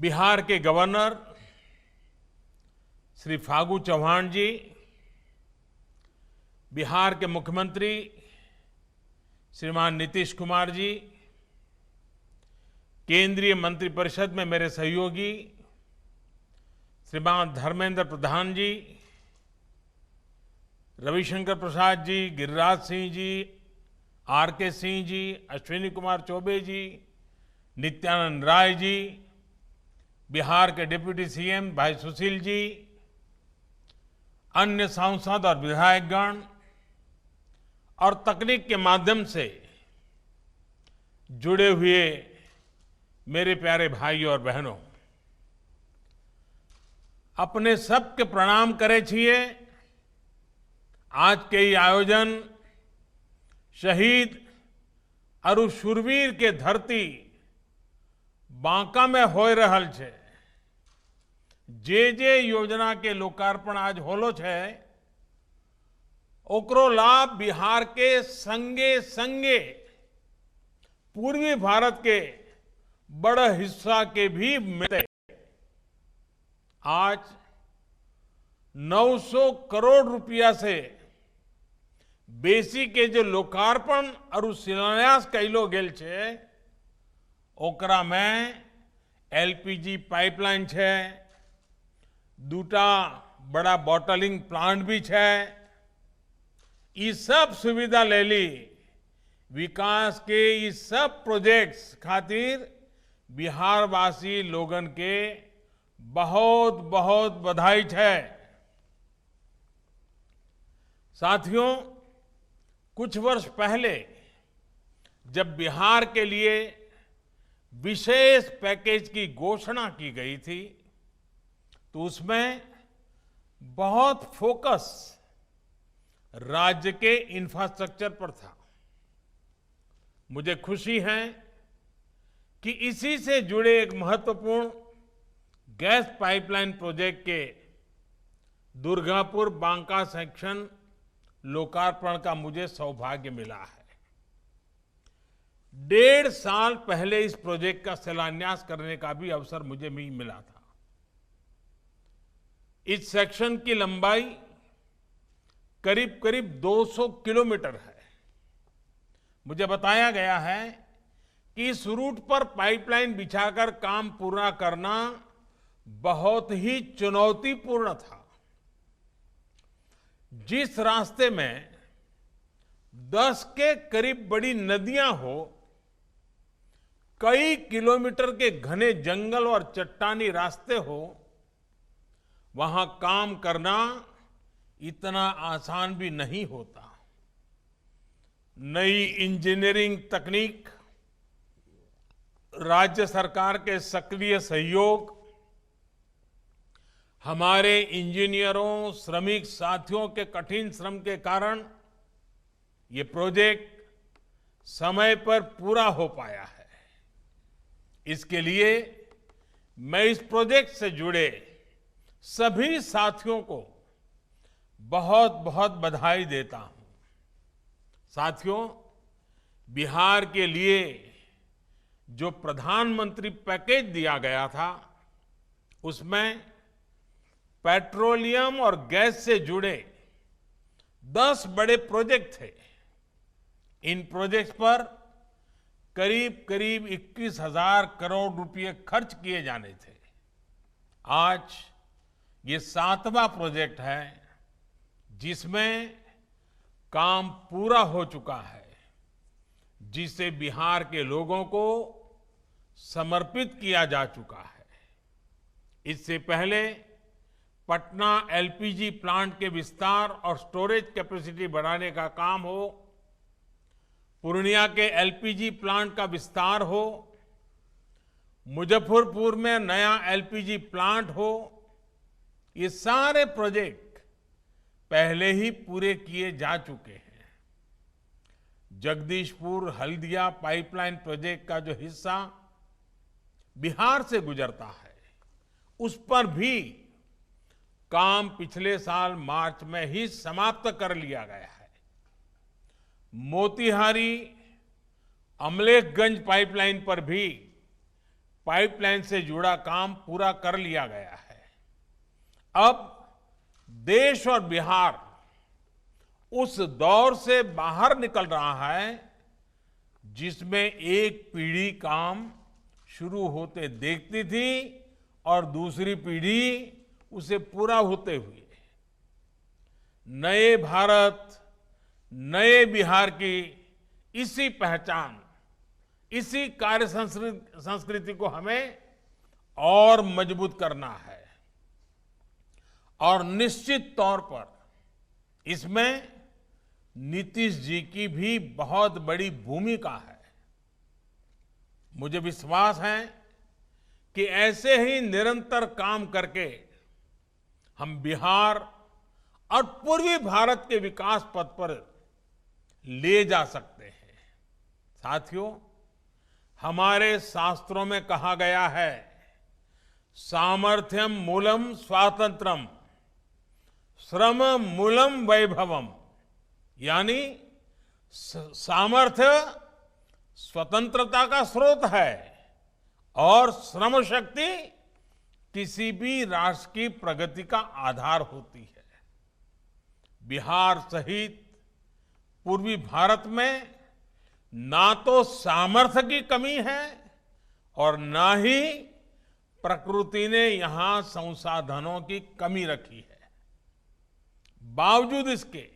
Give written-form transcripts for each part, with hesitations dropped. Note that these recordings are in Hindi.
बिहार के गवर्नर श्री फागू चौहान जी, बिहार के मुख्यमंत्री श्रीमान नीतीश कुमार जी, केंद्रीय मंत्रिपरिषद में मेरे सहयोगी श्रीमान धर्मेंद्र प्रधान जी, रविशंकर प्रसाद जी, गिरिराज सिंह जी, आर.के. सिंह जी, अश्विनी कुमार चौबे जी, नित्यानंद राय जी, बिहार के डिप्टी सीएम भाई सुशील जी, अन्य सांसद और विधायकगण और तकनीक के माध्यम से जुड़े हुए मेरे प्यारे भाई और बहनों, अपने सबके प्रणाम करे छिए। आज के ये आयोजन शहीद और शूरवीर के धरती बांका में हो रहल छे। जे योजना के लोकार्पण आज होलो छे, ओकरो लाभ बिहार के संगे संगे पूर्वी भारत के बड़ा हिस्सा के भी मिले। आज 900 करोड़ रुपया से बेसी के जो लोकार्पण और शिलान्यास कैलो गेल छे, ओकरा में एलपीजी पाइपलाइन छे, दूटा बड़ा बॉटलिंग प्लांट भी छे। ये सब सुविधा ले ली विकास के ये सब प्रोजेक्ट्स खातिर बिहारवासी लोगन के बहुत बहुत बधाई है। साथियों, कुछ वर्ष पहले जब बिहार के लिए विशेष पैकेज की घोषणा की गई थी, तो उसमें बहुत फोकस राज्य के इंफ्रास्ट्रक्चर पर था। मुझे खुशी है कि इसी से जुड़े एक महत्वपूर्ण गैस पाइपलाइन प्रोजेक्ट के दुर्गापुर बांका सेक्शन लोकार्पण का मुझे सौभाग्य मिला है। 1.5 साल पहले इस प्रोजेक्ट का शिलान्यास करने का भी अवसर मुझे भी मिला था। इस सेक्शन की लंबाई करीब करीब 200 किलोमीटर है। मुझे बताया गया है कि इस रूट पर पाइपलाइन बिछाकर काम पूरा करना बहुत ही चुनौतीपूर्ण था। जिस रास्ते में 10 के करीब बड़ी नदियां हो, कई किलोमीटर के घने जंगल और चट्टानी रास्ते हो, वहां काम करना इतना आसान भी नहीं होता। नई इंजीनियरिंग तकनीक, राज्य सरकार के सक्रिय सहयोग, हमारे इंजीनियरों, श्रमिक साथियों के कठिन श्रम के कारण ये प्रोजेक्ट समय पर पूरा हो पाया है। इसके लिए मैं इस प्रोजेक्ट से जुड़े सभी साथियों को बहुत बहुत बधाई देता हूं। साथियों, बिहार के लिए जो प्रधानमंत्री पैकेज दिया गया था, उसमें पेट्रोलियम और गैस से जुड़े 10 बड़े प्रोजेक्ट थे। इन प्रोजेक्ट्स पर करीब करीब 21,000 करोड़ रुपए खर्च किए जाने थे। आज ये 7वां प्रोजेक्ट है जिसमें काम पूरा हो चुका है, जिसे बिहार के लोगों को समर्पित किया जा चुका है। इससे पहले पटना एलपीजी प्लांट के विस्तार और स्टोरेज कैपेसिटी बढ़ाने का काम हो, पूर्णिया के एलपीजी प्लांट का विस्तार हो, मुजफ्फरपुर में नया एलपीजी प्लांट हो, ये सारे प्रोजेक्ट पहले ही पूरे किए जा चुके हैं। जगदीशपुर हल्दिया पाइपलाइन प्रोजेक्ट का जो हिस्सा बिहार से गुजरता है, उस पर भी काम पिछले साल मार्च में ही समाप्त कर लिया गया है। मोतिहारी अमलेखगंज पाइपलाइन पर भी पाइपलाइन से जुड़ा काम पूरा कर लिया गया है। अब देश और बिहार उस दौर से बाहर निकल रहा है जिसमें एक पीढ़ी काम शुरू होते देखती थी और दूसरी पीढ़ी उसे पूरा होते हुए नए भारत, नए बिहार की इसी पहचान, इसी कार्य संस्कृति को हमें और मजबूत करना है। और निश्चित तौर पर इसमें नीतीश जी की भी बहुत बड़ी भूमिका है। मुझे विश्वास है कि ऐसे ही निरंतर काम करके हम बिहार और पूर्वी भारत के विकास पथ पर ले जा सकते हैं। साथियों, हमारे शास्त्रों में कहा गया है, सामर्थ्यम मूलम स्वातंत्रम, श्रम मूलम वैभवम, यानी सामर्थ्य स्वतंत्रता का स्रोत है और श्रम शक्ति किसी भी राष्ट्र की प्रगति का आधार होती है। बिहार सहित पूर्वी भारत में ना तो सामर्थ्य की कमी है और ना ही प्रकृति ने यहां संसाधनों की कमी रखी है। बावजूद इसके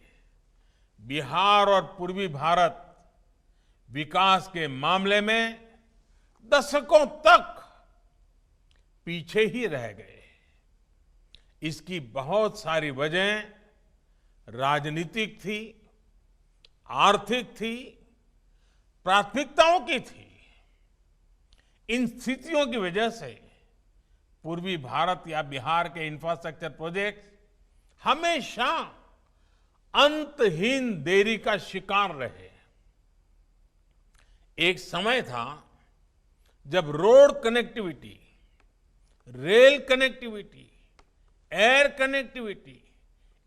बिहार और पूर्वी भारत विकास के मामले में दशकों तक पीछे ही रह गए। इसकी बहुत सारी वजह राजनीतिक थी, आर्थिक थी, प्राथमिकताओं की थी। इन स्थितियों की वजह से पूर्वी भारत या बिहार के इंफ्रास्ट्रक्चर प्रोजेक्ट हमेशा अंतहीन देरी का शिकार रहे। एक समय था जब road connectivity, rail connectivity, air connectivity,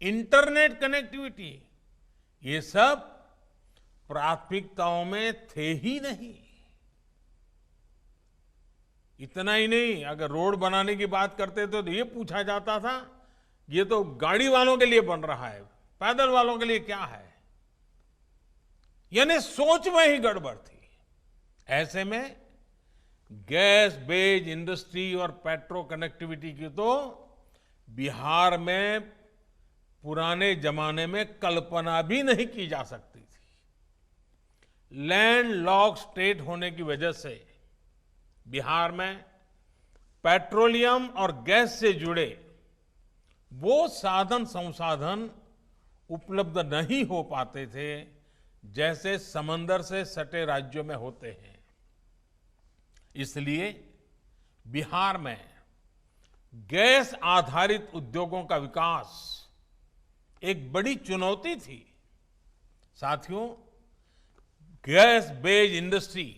internet connectivity, ये सब प्राथमिकताओं में थे ही नहीं। इतना ही नहीं, अगर रोड बनाने की बात करते तो ये पूछा जाता था, ये तो गाड़ी वालों के लिए बन रहा है, पैदल वालों के लिए क्या है? यानी सोच में ही गड़बड़ थी। ऐसे में गैस बेस्ड इंडस्ट्री और पेट्रो कनेक्टिविटी की तो बिहार में पुराने जमाने में कल्पना भी नहीं की जा सकती थी। लैंड लॉक स्टेट होने की वजह से बिहार में पेट्रोलियम और गैस से जुड़े वो साधन संसाधन उपलब्ध नहीं हो पाते थे जैसे समंदर से सटे राज्यों में होते हैं। इसलिए बिहार में गैस आधारित उद्योगों का विकास एक बड़ी चुनौती थी। साथियों, गैस बेस्ड इंडस्ट्री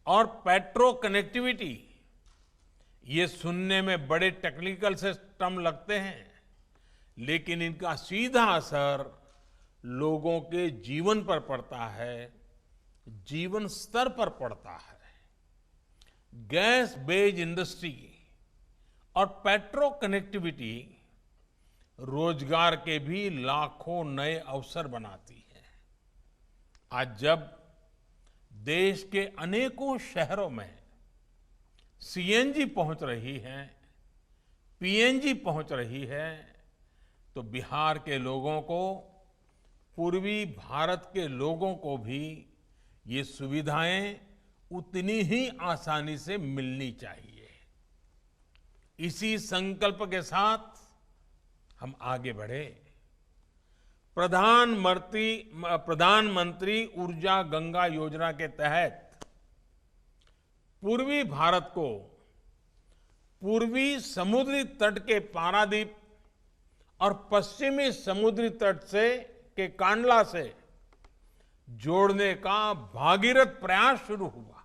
और पेट्रो कनेक्टिविटी, ये सुनने में बड़े टेक्निकल से टर्म लगते हैं, लेकिन इनका सीधा असर लोगों के जीवन पर पड़ता है, जीवन स्तर पर पड़ता है। गैस बेस्ड इंडस्ट्री और पेट्रो कनेक्टिविटी रोजगार के भी लाखों नए अवसर बनाती है। आज जब देश के अनेकों शहरों में सीएनजी पहुंच रही है, पीएनजी पहुंच रही है, तो बिहार के लोगों को, पूर्वी भारत के लोगों को भी ये सुविधाएं उतनी ही आसानी से मिलनी चाहिए। इसी संकल्प के साथ हम आगे बढ़े। प्रधानमंत्री ऊर्जा गंगा योजना के तहत पूर्वी भारत को पूर्वी समुद्री तट के पारादीप और पश्चिमी समुद्री तट से के कांडला से जोड़ने का भागीरथ प्रयास शुरू हुआ।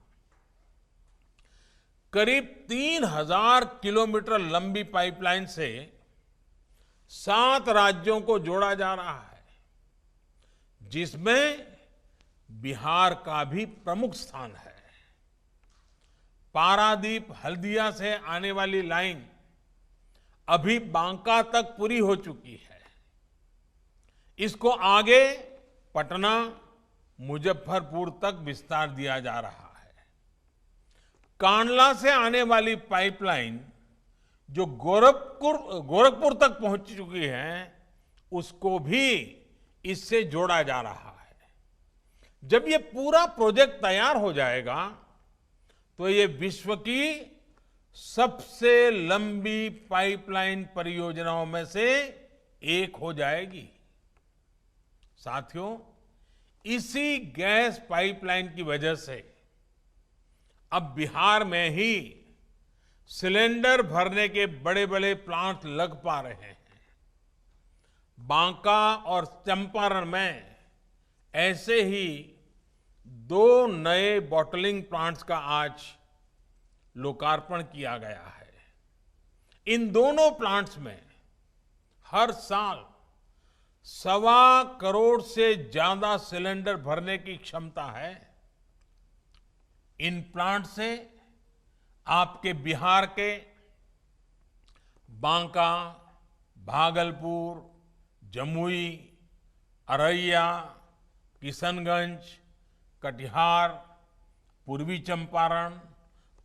करीब 3000 किलोमीटर लंबी पाइपलाइन से 7 राज्यों को जोड़ा जा रहा है, जिसमें बिहार का भी प्रमुख स्थान है। पारादीप हल्दिया से आने वाली लाइन अभी बांका तक पूरी हो चुकी है। इसको आगे पटना, मुजफ्फरपुर तक विस्तार दिया जा रहा है। कांडला से आने वाली पाइपलाइन जो गोरखपुर तक पहुंच चुकी है, उसको भी इससे जोड़ा जा रहा है। जब ये पूरा प्रोजेक्ट तैयार हो जाएगा तो ये विश्व की सबसे लंबी पाइपलाइन परियोजनाओं में से एक हो जाएगी। साथियों, इसी गैस पाइपलाइन की वजह से अब बिहार में ही सिलेंडर भरने के बड़े बड़े प्लांट लग पा रहे हैं। बांका और चंपारण में ऐसे ही 2 नए बॉटलिंग प्लांट्स का आज लोकार्पण किया गया है। इन दोनों प्लांट्स में हर साल 1.25 करोड़ से ज्यादा सिलेंडर भरने की क्षमता है। इन प्लांट से आपके बिहार के बांका, भागलपुर, जमुई, अररिया, किशनगंज, कटिहार, पूर्वी चंपारण,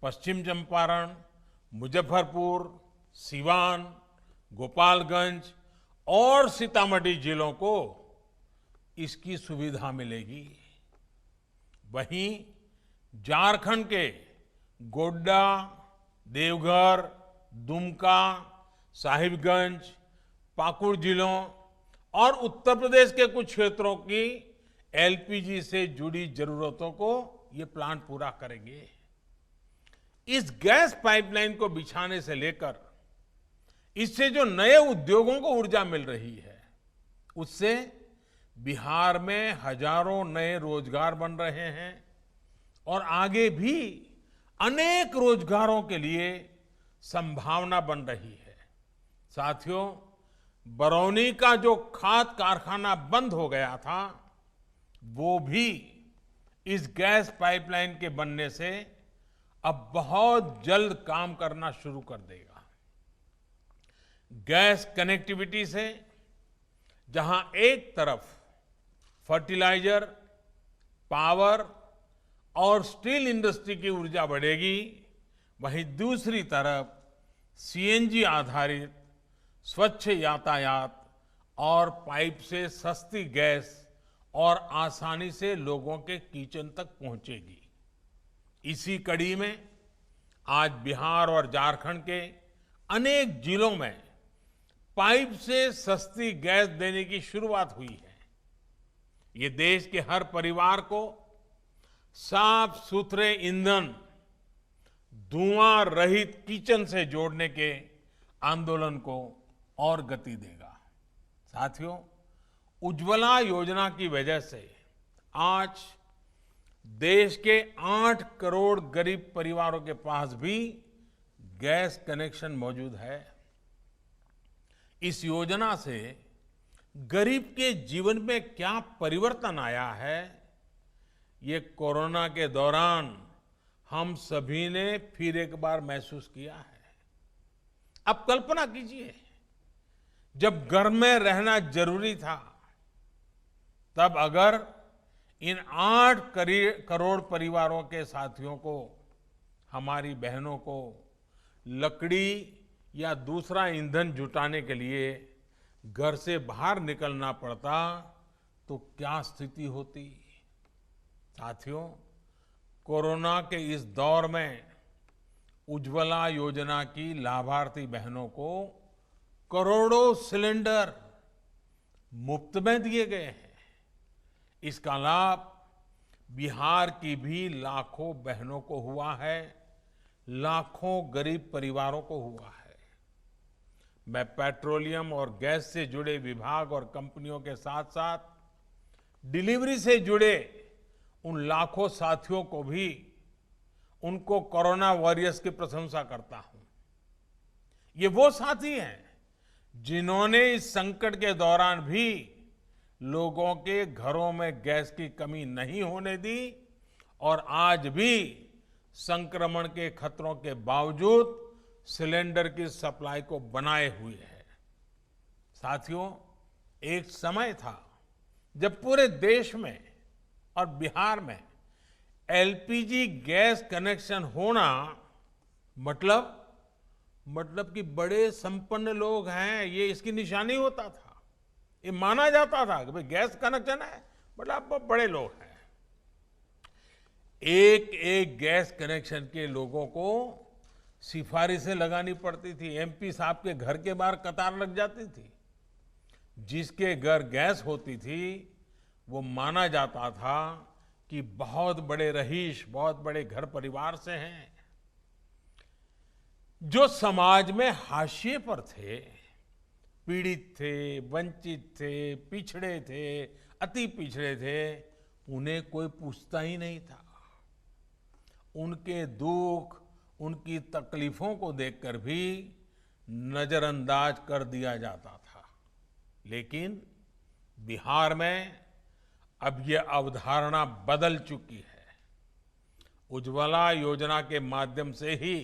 पश्चिम चंपारण, मुजफ्फरपुर, सीवान, गोपालगंज और सीतामढ़ी जिलों को इसकी सुविधा मिलेगी। वहीं झारखंड के गोड्डा, देवघर, दुमका, साहिबगंज, पाकुड़ जिलों और उत्तर प्रदेश के कुछ क्षेत्रों की एलपीजी से जुड़ी जरूरतों को ये प्लांट पूरा करेंगे। इस गैस पाइपलाइन को बिछाने से लेकर इससे जो नए उद्योगों को ऊर्जा मिल रही है, उससे बिहार में हजारों नए रोजगार बन रहे हैं और आगे भी अनेक रोजगारों के लिए संभावना बन रही है। साथियों, बरौनी का जो खाद कारखाना बंद हो गया था, वो भी इस गैस पाइपलाइन के बनने से अब बहुत जल्द काम करना शुरू कर देगा। गैस कनेक्टिविटी से जहां एक तरफ फर्टिलाइजर, पावर और स्टील इंडस्ट्री की ऊर्जा बढ़ेगी, वहीं दूसरी तरफ सीएनजी आधारित स्वच्छ यातायात और पाइप से सस्ती गैस और आसानी से लोगों के किचन तक पहुंचेगी। इसी कड़ी में आज बिहार और झारखंड के अनेक जिलों में पाइप से सस्ती गैस देने की शुरुआत हुई है। ये देश के हर परिवार को साफ सुथरे ईंधन, धुआं रहित किचन से जोड़ने के आंदोलन को और गति देगा। साथियों, उज्ज्वला योजना की वजह से आज देश के 8 करोड़ गरीब परिवारों के पास भी गैस कनेक्शन मौजूद है। इस योजना से गरीब के जीवन में क्या परिवर्तन आया है, ये कोरोना के दौरान हम सभी ने फिर एक बार महसूस किया है। अब कल्पना कीजिए, जब घर में रहना जरूरी था, तब अगर इन 8 करोड़ परिवारों के साथियों को, हमारी बहनों को लकड़ी या दूसरा ईंधन जुटाने के लिए घर से बाहर निकलना पड़ता, तो क्या स्थिति होती। साथियों, कोरोना के इस दौर में उज्ज्वला योजना की लाभार्थी बहनों को करोड़ों सिलेंडर मुफ्त में दिए गए हैं। इसका लाभ बिहार की भी लाखों बहनों को हुआ है, लाखों गरीब परिवारों को हुआ है। मैं पेट्रोलियम और गैस से जुड़े विभाग और कंपनियों के साथ साथ डिलीवरी से जुड़े उन लाखों साथियों को भी, उनको कोरोना वॉरियर्स की प्रशंसा करता हूं। ये वो साथी हैं जिन्होंने इस संकट के दौरान भी लोगों के घरों में गैस की कमी नहीं होने दी और आज भी संक्रमण के खतरों के बावजूद सिलेंडर की सप्लाई को बनाए हुए है। साथियों, एक समय था जब पूरे देश में और बिहार में एलपीजी गैस कनेक्शन होना मतलब कि बड़े संपन्न लोग हैं, ये इसकी निशानी होता था। ये माना जाता था कि भाई गैस कनेक्शन है मतलब आप बड़े लोग हैं। एक एक गैस कनेक्शन के लोगों को सिफारिशें लगानी पड़ती थी। एमपी साहब के घर के बाहर कतार लग जाती थी। जिसके घर गैस होती थी वो माना जाता था कि बहुत बड़े रईस, बहुत बड़े घर परिवार से हैं। जो समाज में हाशिए पर थे, पीड़ित थे, वंचित थे, पिछड़े थे, अति पिछड़े थे, उन्हें कोई पूछता ही नहीं था। उनके दुख, उनकी तकलीफों को देखकर भी नजरअंदाज कर दिया जाता था। लेकिन बिहार में अब ये अवधारणा बदल चुकी है। उज्ज्वला योजना के माध्यम से ही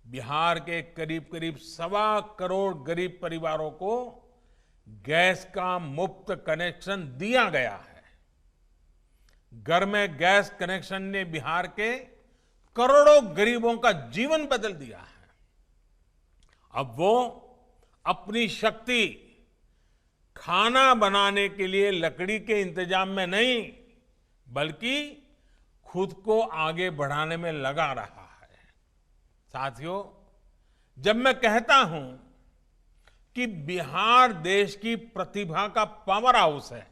बिहार के करीब करीब 1.25 करोड़ गरीब परिवारों को गैस का मुफ्त कनेक्शन दिया गया है। घर में गैस कनेक्शन ने बिहार के करोड़ों गरीबों का जीवन बदल दिया है। अब वो अपनी शक्ति खाना बनाने के लिए लकड़ी के इंतजाम में नहीं, बल्कि खुद को आगे बढ़ाने में लगा रहा है। साथियों, जब मैं कहता हूं कि बिहार देश की प्रतिभा का पावर हाउस है,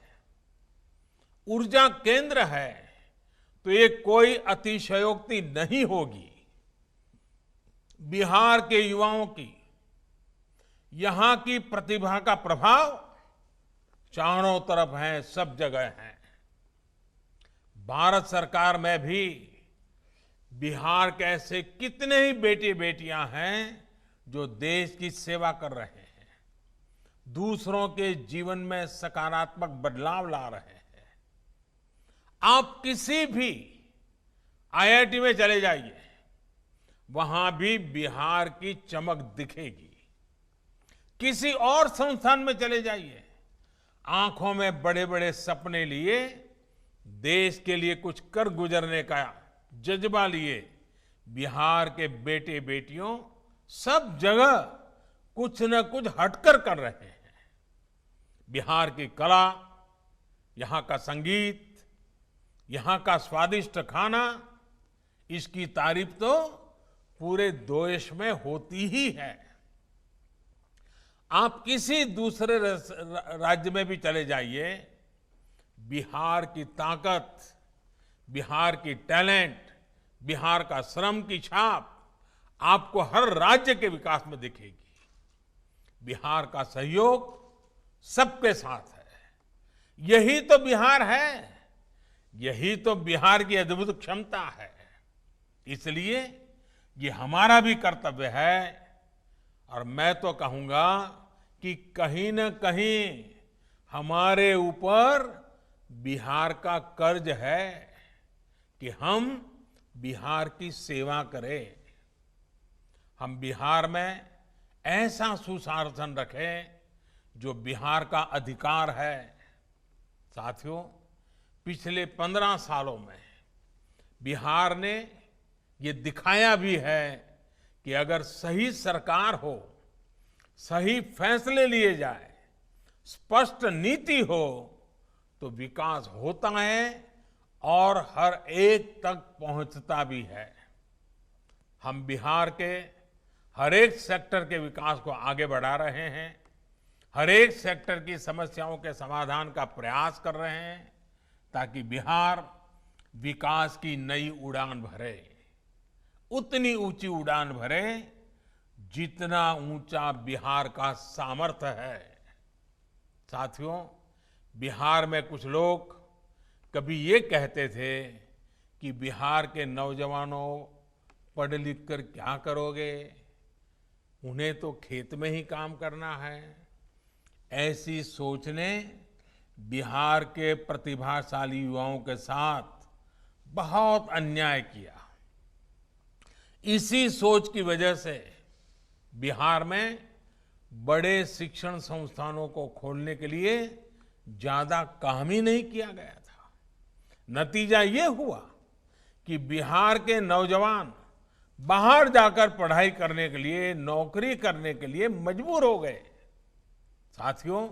ऊर्जा केंद्र है, तो ये कोई अतिशयोक्ति नहीं होगी। बिहार के युवाओं की, यहां की प्रतिभा का प्रभाव चारों तरफ है, सब जगह है। भारत सरकार में भी बिहार के ऐसे कितने ही बेटे बेटियां हैं जो देश की सेवा कर रहे हैं, दूसरों के जीवन में सकारात्मक बदलाव ला रहे हैं। आप किसी भी आईआईटी में चले जाइए, वहां भी बिहार की चमक दिखेगी। किसी और संस्थान में चले जाइए, आंखों में बड़े बड़े सपने लिए, देश के लिए कुछ कर गुजरने का जज्बा लिए बिहार के बेटे बेटियों सब जगह कुछ न कुछ हटकर कर रहे हैं। बिहार की कला, यहां का संगीत, यहां का स्वादिष्ट खाना, इसकी तारीफ तो पूरे देश में होती ही है। आप किसी दूसरे राज्य में भी चले जाइए, बिहार की ताकत, बिहार की टैलेंट, बिहार का श्रम की छाप आपको हर राज्य के विकास में दिखेगी। बिहार का सहयोग सबके साथ है। यही तो बिहार है, यही तो बिहार की अद्भुत क्षमता है। इसलिए ये हमारा भी कर्तव्य है, और मैं तो कहूंगा कि कहीं न कहीं हमारे ऊपर बिहार का कर्ज है कि हम बिहार की सेवा करें। हम बिहार में ऐसा सुशासन रखें जो बिहार का अधिकार है। साथियों, पिछले 15 सालों में बिहार ने ये दिखाया भी है कि अगर सही सरकार हो, सही फैसले लिए जाए, स्पष्ट नीति हो, तो विकास होता है और हर एक तक पहुंचता भी है। हम बिहार के हर एक सेक्टर के विकास को आगे बढ़ा रहे हैं, हर एक सेक्टर की समस्याओं के समाधान का प्रयास कर रहे हैं, ताकि बिहार विकास की नई उड़ान भरे, उतनी ऊंची उड़ान भरे जितना ऊंचा बिहार का सामर्थ्य है। साथियों, बिहार में कुछ लोग कभी ये कहते थे कि बिहार के नौजवानों पढ़ लिख कर क्या करोगे, उन्हें तो खेत में ही काम करना है। ऐसी सोच ने बिहार के प्रतिभाशाली युवाओं के साथ बहुत अन्याय किया। इसी सोच की वजह से बिहार में बड़े शिक्षण संस्थानों को खोलने के लिए ज्यादा काम ही नहीं किया गया था। नतीजा ये हुआ कि बिहार के नौजवान बाहर जाकर पढ़ाई करने के लिए, नौकरी करने के लिए मजबूर हो गए। साथियों,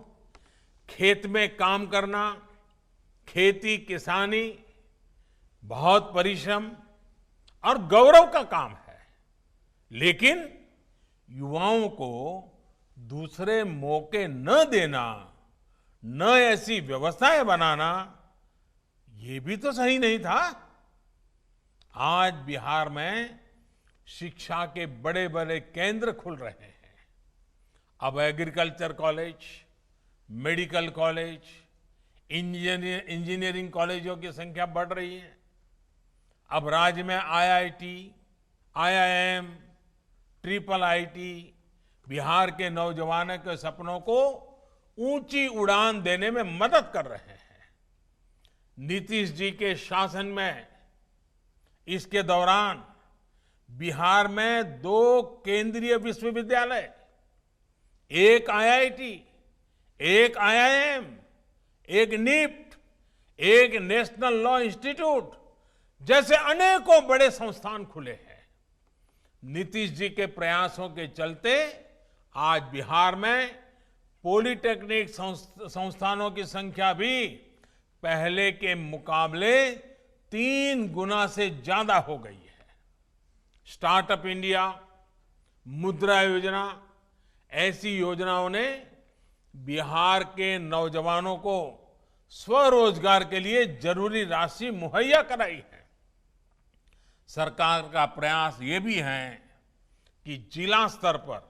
खेत में काम करना, खेती किसानी बहुत परिश्रम और गौरव का काम है, लेकिन युवाओं को दूसरे मौके न देना, न ऐसी व्यवस्थाएं बनाना, ये भी तो सही नहीं था। आज बिहार में शिक्षा के बड़े बड़े केंद्र खुल रहे हैं। अब agriculture college, medical college, engineering कॉलेजों की संख्या बढ़ रही है। अब राज्य में IIT, IIM, triple IT Bihar के नौजवानों के सपनों को ऊंची उड़ान देने में मदद कर रहे हैं। नीतीश जी के शासन में इसके दौरान बिहार में 2 केंद्रीय विश्वविद्यालय, एक आईआईटी, एक आईआईएम, एक निफ्ट, एक नेशनल लॉ इंस्टीट्यूट जैसे अनेकों बड़े संस्थान खुले हैं। नीतीश जी के प्रयासों के चलते आज बिहार में पॉलिटेक्निक संस्थानों की संख्या भी पहले के मुकाबले 3 गुना से ज्यादा हो गई है। स्टार्टअप इंडिया, मुद्रा योजना, ऐसी योजनाओं ने बिहार के नौजवानों को स्वरोजगार के लिए जरूरी राशि मुहैया कराई है। सरकार का प्रयास ये भी है कि जिला स्तर पर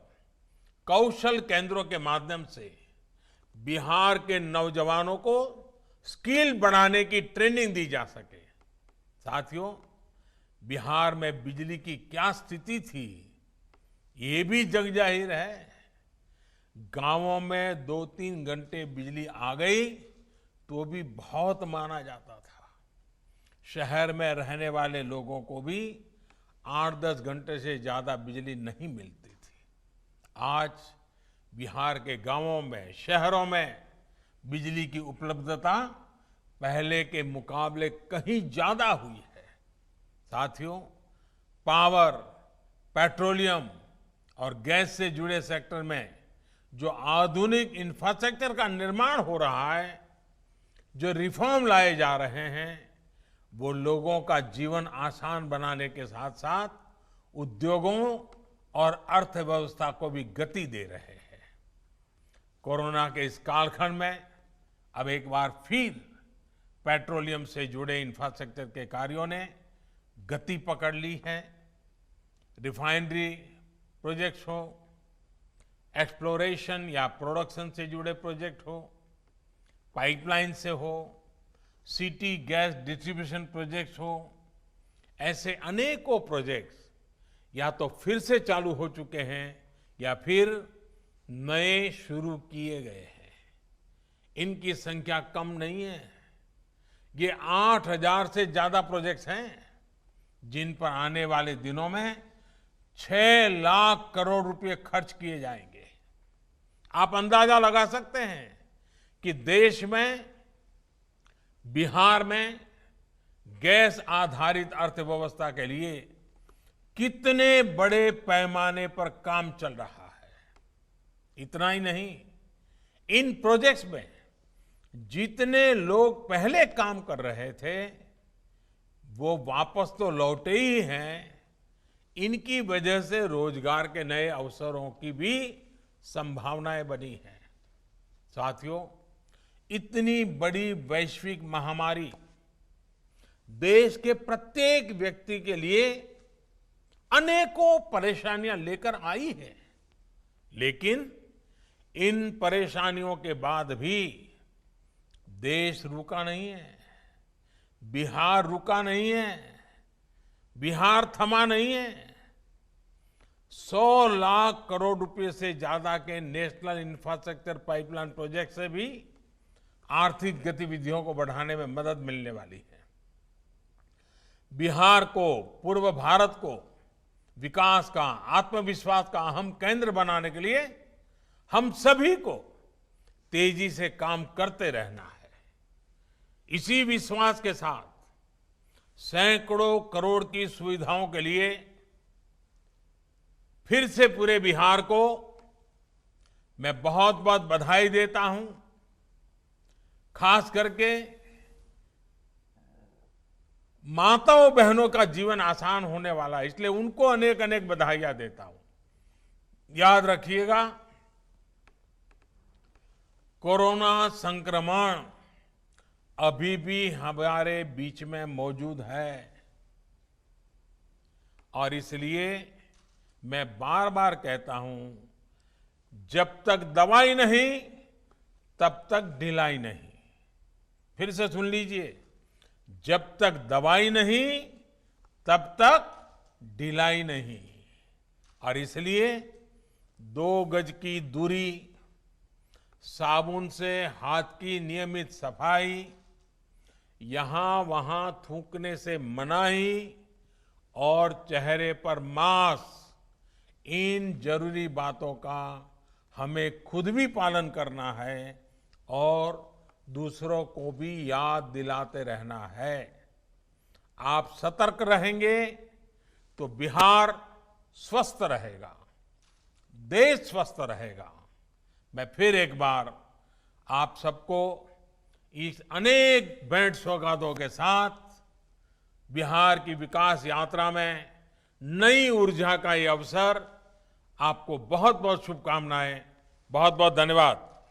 कौशल केंद्रों के माध्यम से बिहार के नौजवानों को स्किल बढ़ाने की ट्रेनिंग दी जा सके। साथियों, बिहार में बिजली की क्या स्थिति थी, ये भी जग जाहिर है। गांवों में 2-3 घंटे बिजली आ गई तो भी बहुत माना जाता था। शहर में रहने वाले लोगों को भी 8-10 घंटे से ज्यादा बिजली नहीं मिलती थी। आज बिहार के गांवों में, शहरों में बिजली की उपलब्धता पहले के मुकाबले कहीं ज्यादा हुई है। साथियों, पावर, पेट्रोलियम और गैस से जुड़े सेक्टर में जो आधुनिक इंफ्रास्ट्रक्चर का निर्माण हो रहा है, जो रिफॉर्म लाए जा रहे हैं, वो लोगों का जीवन आसान बनाने के साथ साथ उद्योगों और अर्थव्यवस्था को भी गति दे रहे हैं। कोरोना के इस कालखंड में अब एक बार फिर पेट्रोलियम से जुड़े इंफ्रास्ट्रक्चर के कार्यों ने गति पकड़ ली है। रिफाइनरी प्रोजेक्ट्स हो, एक्सप्लोरेशन या प्रोडक्शन से जुड़े प्रोजेक्ट हो, पाइपलाइन से हो, सिटी गैस डिस्ट्रीब्यूशन प्रोजेक्ट्स हो, ऐसे अनेकों प्रोजेक्ट्स या तो फिर से चालू हो चुके हैं या फिर नए शुरू किए गए हैं। इनकी संख्या कम नहीं है। ये 8,000 से ज्यादा प्रोजेक्ट्स हैं जिन पर आने वाले दिनों में 6 लाख करोड़ रुपए खर्च किए जाएंगे। आप अंदाजा लगा सकते हैं कि देश में, बिहार में गैस आधारित अर्थव्यवस्था के लिए कितने बड़े पैमाने पर काम चल रहा है। इतना ही नहीं, इन प्रोजेक्ट्स में जितने लोग पहले काम कर रहे थे वो वापस तो लौटे ही हैं। इनकी वजह से रोजगार के नए अवसरों की भी संभावनाएं बनी हैं। साथियों, इतनी बड़ी वैश्विक महामारी देश के प्रत्येक व्यक्ति के लिए अनेकों परेशानियां लेकर आई है, लेकिन इन परेशानियों के बाद भी देश रुका नहीं है, बिहार रुका नहीं है, बिहार थमा नहीं है। 100 लाख करोड़ रुपए से ज्यादा के नेशनल इंफ्रास्ट्रक्चर पाइपलाइन प्रोजेक्ट से भी आर्थिक गतिविधियों को बढ़ाने में मदद मिलने वाली है। बिहार को, पूर्व भारत को विकास का, आत्मविश्वास का अहम केंद्र बनाने के लिए हम सभी को तेजी से काम करते रहना है। इसी विश्वास के साथ सैकड़ों करोड़ की सुविधाओं के लिए फिर से पूरे बिहार को मैं बहुत बहुत बधाई देता हूं। खास करके माताओं बहनों का जीवन आसान होने वाला है, इसलिए उनको अनेक अनेक बधाइयां देता हूं। याद रखिएगा, कोरोना संक्रमण अभी भी हमारे बीच में मौजूद है और इसलिए मैं बार बार कहता हूं, जब तक दवाई नहीं तब तक ढिलाई नहीं। फिर से सुन लीजिए, जब तक दवाई नहीं तब तक ढिलाई नहीं। और इसलिए 2 गज की दूरी, साबुन से हाथ की नियमित सफाई, यहां वहां थूकने से मनाही और चेहरे पर मास्क, इन जरूरी बातों का हमें खुद भी पालन करना है और दूसरों को भी याद दिलाते रहना है। आप सतर्क रहेंगे तो बिहार स्वस्थ रहेगा, देश स्वस्थ रहेगा। मैं फिर एक बार आप सबको इस अनेक भेंट सौगातों के साथ बिहार की विकास यात्रा में नई ऊर्जा का ये अवसर, आपको बहुत बहुत शुभकामनाएं। बहुत बहुत धन्यवाद।